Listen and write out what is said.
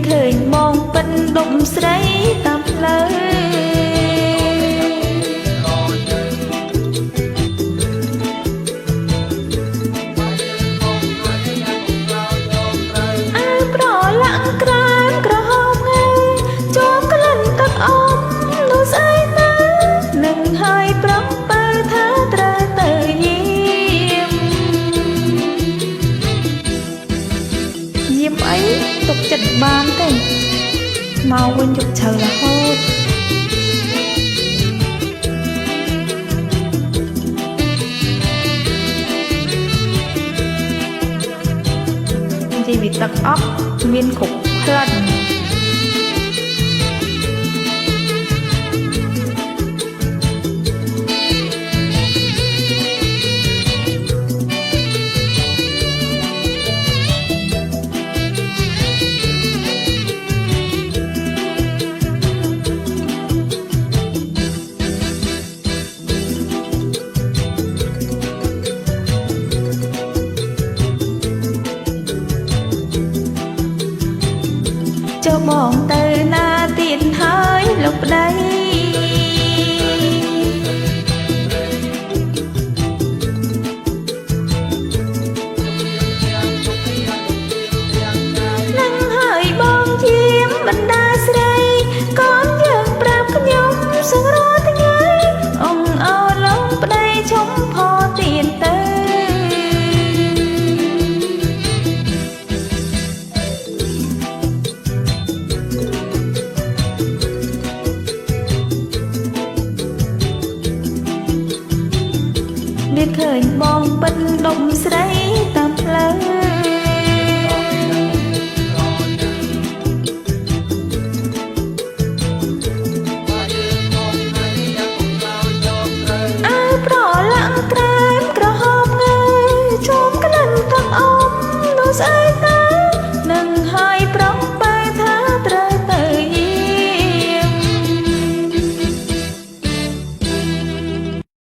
ឃើញมองពិនដុំស្រីតាមផ្លូវប្រឡាក់ក្រាមក្រហមងើជាប់ក្លិនទឹកអមនោះស្អីទៅនឹងហើយប្រំបើថាត្រូវទៅយាមអីទុកចិត្តបានទេមកវិញយកឈើរហូតជីវិតទឹកអប់មានគ្រប់ផ្លិនចូលបងទៅណាទៀតហើយលោកប្តីនឹងហើយបងជាបណ្ដាស្រីកូនយើងប្រាប់ខ្ញុំសឹងរាល់ថ្ងៃអងអោលោកប្តីឈុំផទៀតទៅមានឃើញมองពិនដុំស្រីតាមផ្លូវ